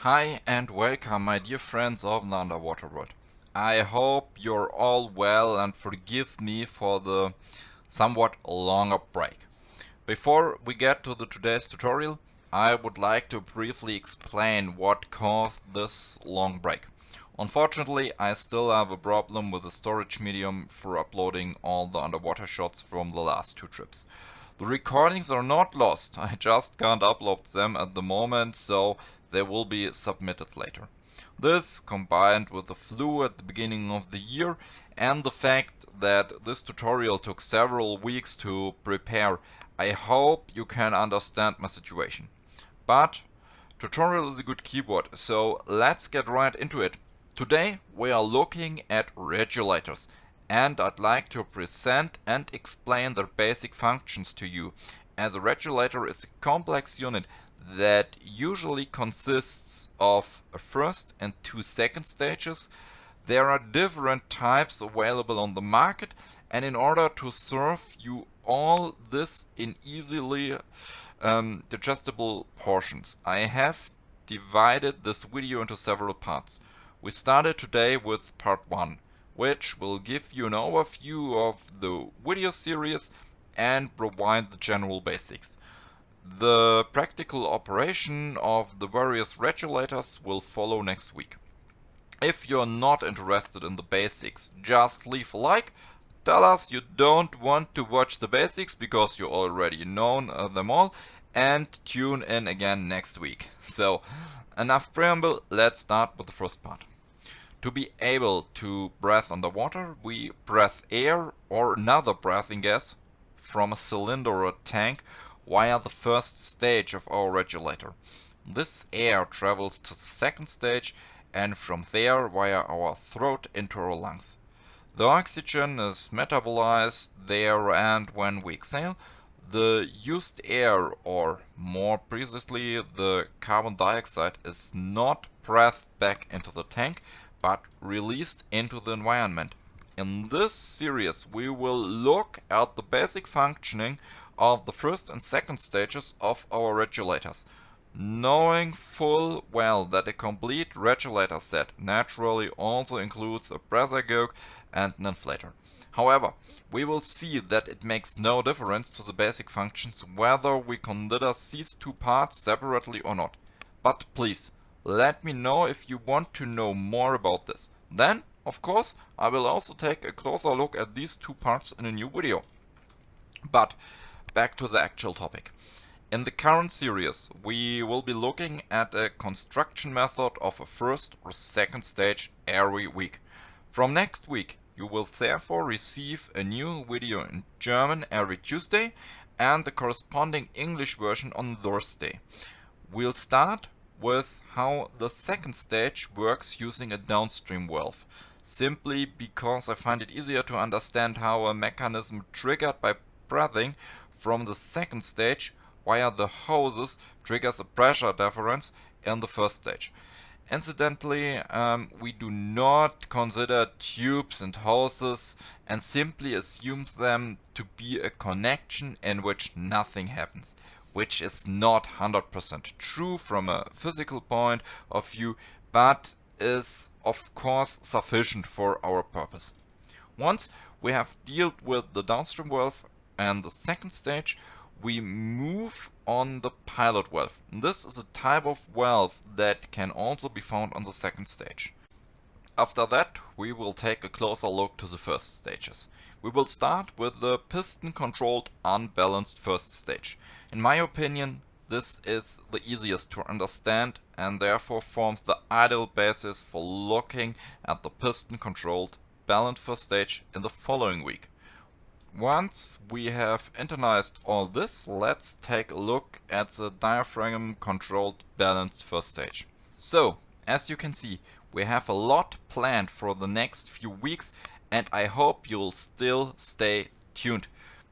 Hi and welcome, my dear friends of the underwater world. I hope you're all well and forgive me for the somewhat longer break. Before we get to today's tutorial, I would like to briefly explain what caused this long break. Unfortunately, I still have a problem with the storage medium for uploading all the underwater shots from the last two trips. The recordings are not lost, I just can't upload them at the moment, so they will be submitted later. This, combined with the flu at the beginning of the year and the fact that this tutorial took several weeks to prepare, I hope you can understand my situation. But tutorial is a good keyword, so let's get right into it. Today we are looking at regulators, and I'd like to present and explain their basic functions to you, as a regulator is a complex unit that usually consists of a first and two second stages. There are different types available on the market, and in order to serve you all this in easily digestible portions, I have divided this video into several parts. We started today with part 1, which will give you an overview of the video series and provide the general basics. The practical operation of the various regulators will follow next week. If you're not interested in the basics, just leave a like, tell us you don't want to watch the basics because you already know them all, and tune in again next week. So, enough preamble, let's start with the first part. To be able to breathe underwater, we breathe air or another breathing gas from a cylinder or a tank via the first stage of our regulator. This air travels to the second stage and from there via our throat into our lungs. The oxygen is metabolized there, and when we exhale, the used air, or more precisely the carbon dioxide, is not breathed back into the tank but released into the environment. In this series we will look at the basic functioning of the first and second stages of our regulators, knowing full well that a complete regulator set naturally also includes a breather yoke and an inflator. However, we will see that it makes no difference to the basic functions whether we consider these two parts separately or not. But please, let me know if you want to know more about this. Then, of course, I will also take a closer look at these two parts in a new video. But back to the actual topic. In the current series, we will be looking at a construction method of a first or second stage every week. From next week, you will therefore receive a new video in German every Tuesday and the corresponding English version on Thursday. We'll start with how the second stage works using a downstream valve, simply because I find it easier to understand how a mechanism triggered by breathing from the second stage via the hoses triggers a pressure difference in the first stage. Incidentally, we do not consider tubes and hoses and simply assume them to be a connection in which nothing happens, which is not 100% true from a physical point of view, but is of course sufficient for our purpose. Once we have dealt with the downstream valve and the second stage, we move on the pilot valve. This is a type of valve that can also be found on the second stage. After that, we will take a closer look to the first stages. We will start with the piston-controlled unbalanced first stage. In my opinion, this is the easiest to understand and therefore forms the ideal basis for looking at the piston-controlled balanced first stage in the following week. Once we have internalized all this, let's take a look at the diaphragm-controlled balanced first stage. So, as you can see, we have a lot planned for the next few weeks, and I hope you'll still stay tuned.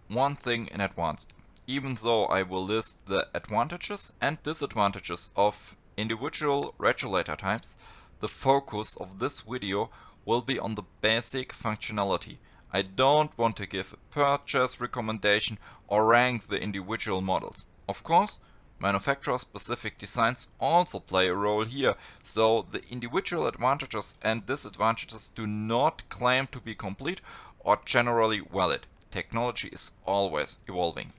One thing in advance, even though I will list the advantages and disadvantages of individual regulator types, the focus of this video will be on the basic functionality. I don't want to give a purchase recommendation or rank the individual models. Of course, Manufacturer-specific designs also play a role here, so the individual advantages and disadvantages do not claim to be complete or generally valid. Technology is always evolving.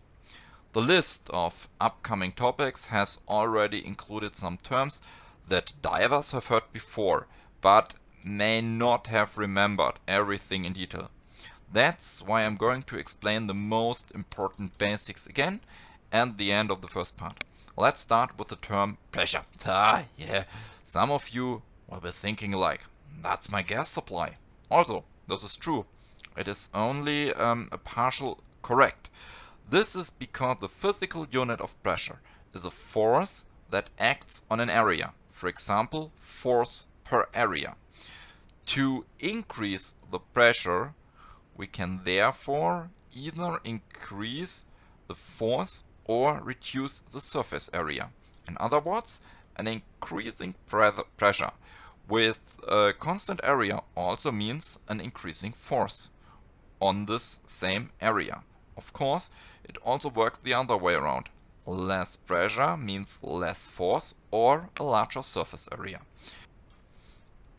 The list of upcoming topics has already included some terms that divers have heard before, but may not have remembered everything in detail. That's why I'm going to explain the most important basics again and the end of the first part. Let's start with the term pressure. Yeah, some of you will be thinking like, that's my gas supply. Also, this is true. It is only a partial correct. This is because the physical unit of pressure is a force that acts on an area. For example, force per area. To increase the pressure, we can therefore either increase the force or reduce the surface area. In other words, an increasing pressure with a constant area also means an increasing force on this same area. Of course, it also works the other way around. Less pressure means less force or a larger surface area.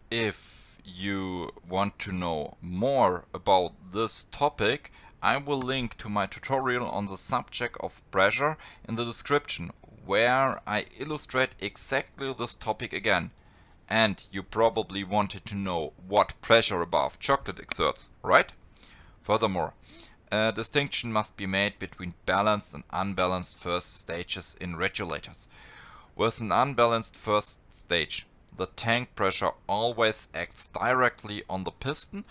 If you want to know more about this topic, I will link to my tutorial on the subject of pressure in the description, where I illustrate exactly this topic again. And you probably wanted to know what pressure above chocolate exerts, right? Furthermore, a distinction must be made between balanced and unbalanced first stages in regulators. With an unbalanced first stage, the tank pressure always acts directly on the piston,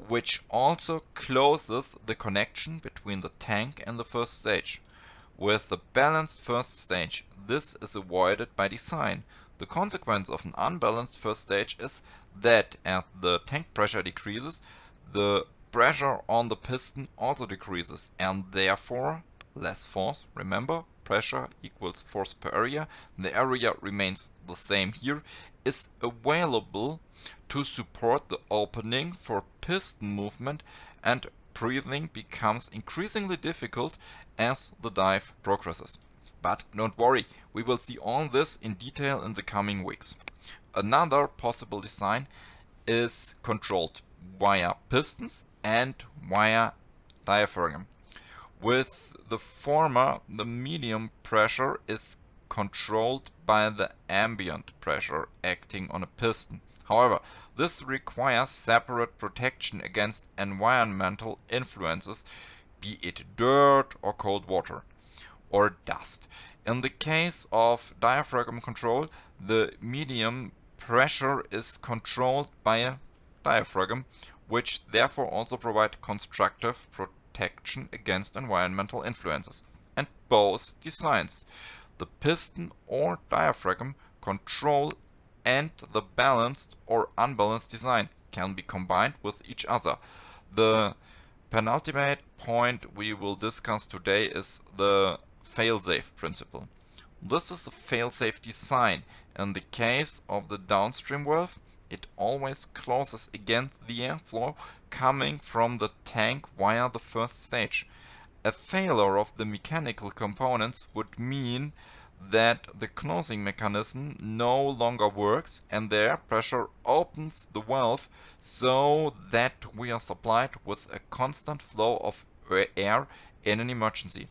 which also closes the connection between the tank and the first stage. With the balanced first stage, this is avoided by design. The consequence of an unbalanced first stage is that as the tank pressure decreases, the pressure on the piston also decreases, and therefore less force. Remember, pressure equals force per area. The area remains the same here, is available to support the opening for piston movement, and breathing becomes increasingly difficult as the dive progresses. But don't worry, we will see all this in detail in the coming weeks. Another possible design is controlled via pistons and via diaphragm. With the former, the medium pressure is controlled by the ambient pressure acting on a piston. However, this requires separate protection against environmental influences, be it dirt or cold water or dust. In the case of diaphragm control, the medium pressure is controlled by a diaphragm, which therefore also provides constructive protection against environmental influences. And both designs, the piston or diaphragm control and the balanced or unbalanced design, can be combined with each other. The penultimate point we will discuss today is the fail-safe principle. This is a fail-safe design. In the case of the downstream valve, it always closes against the airflow coming from the tank via the first stage. A failure of the mechanical components would mean that the closing mechanism no longer works and the air pressure opens the valve so that we are supplied with a constant flow of air in an emergency.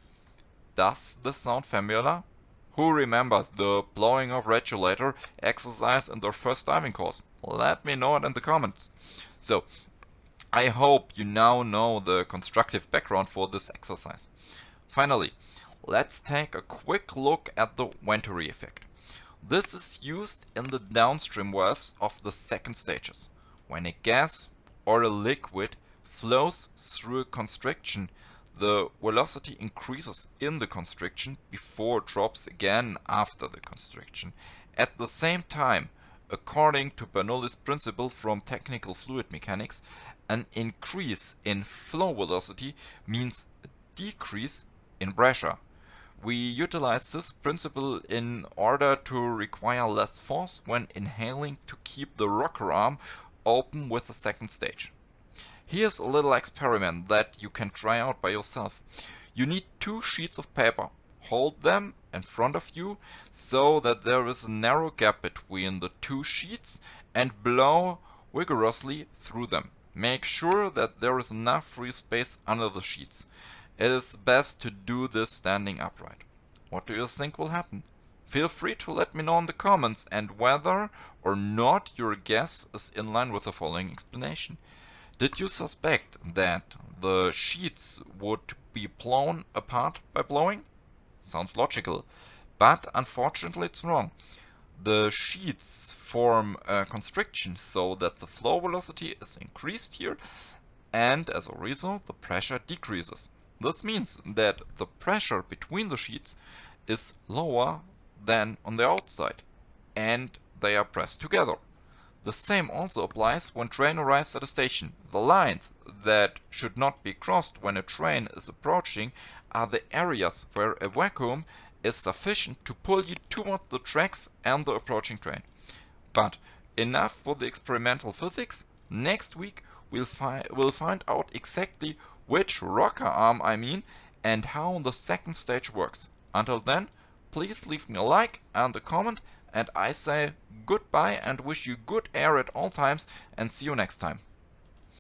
Does this sound familiar? Who remembers the blowing of regulator exercise in their first diving course? Let me know it in the comments. So, I hope you now know the constructive background for this exercise. Finally, let's take a quick look at the Venturi effect. This is used in the downstream valves of the second stages. When a gas or a liquid flows through a constriction, the velocity increases in the constriction before it drops again after the constriction. At the same time, according to Bernoulli's principle from technical fluid mechanics, an increase in flow velocity means a decrease in pressure. We utilize this principle in order to require less force when inhaling to keep the rocker arm open with the second stage. Here's a little experiment that you can try out by yourself. You need 2 sheets of paper. Hold them in front of you so that there is a narrow gap between the two sheets and blow vigorously through them. Make sure that there is enough free space under the sheets. It is best to do this standing upright. What do you think will happen? Feel free to let me know in the comments and whether or not your guess is in line with the following explanation. Did you suspect that the sheets would be blown apart by blowing? Sounds logical, but unfortunately it's wrong. The sheets form a constriction so that the flow velocity is increased here, and as a result the pressure decreases. This means that the pressure between the sheets is lower than on the outside, and they are pressed together. The same also applies when train arrives at a station. The lines that should not be crossed when a train is approaching are the areas where a vacuum is sufficient to pull you toward the tracks and the approaching train. But enough for the experimental physics. Next week we'll find out exactly which rocker arm I mean and how the second stage works. Until then, please leave me a like and a comment, and I say goodbye and wish you good air at all times, and see you next time.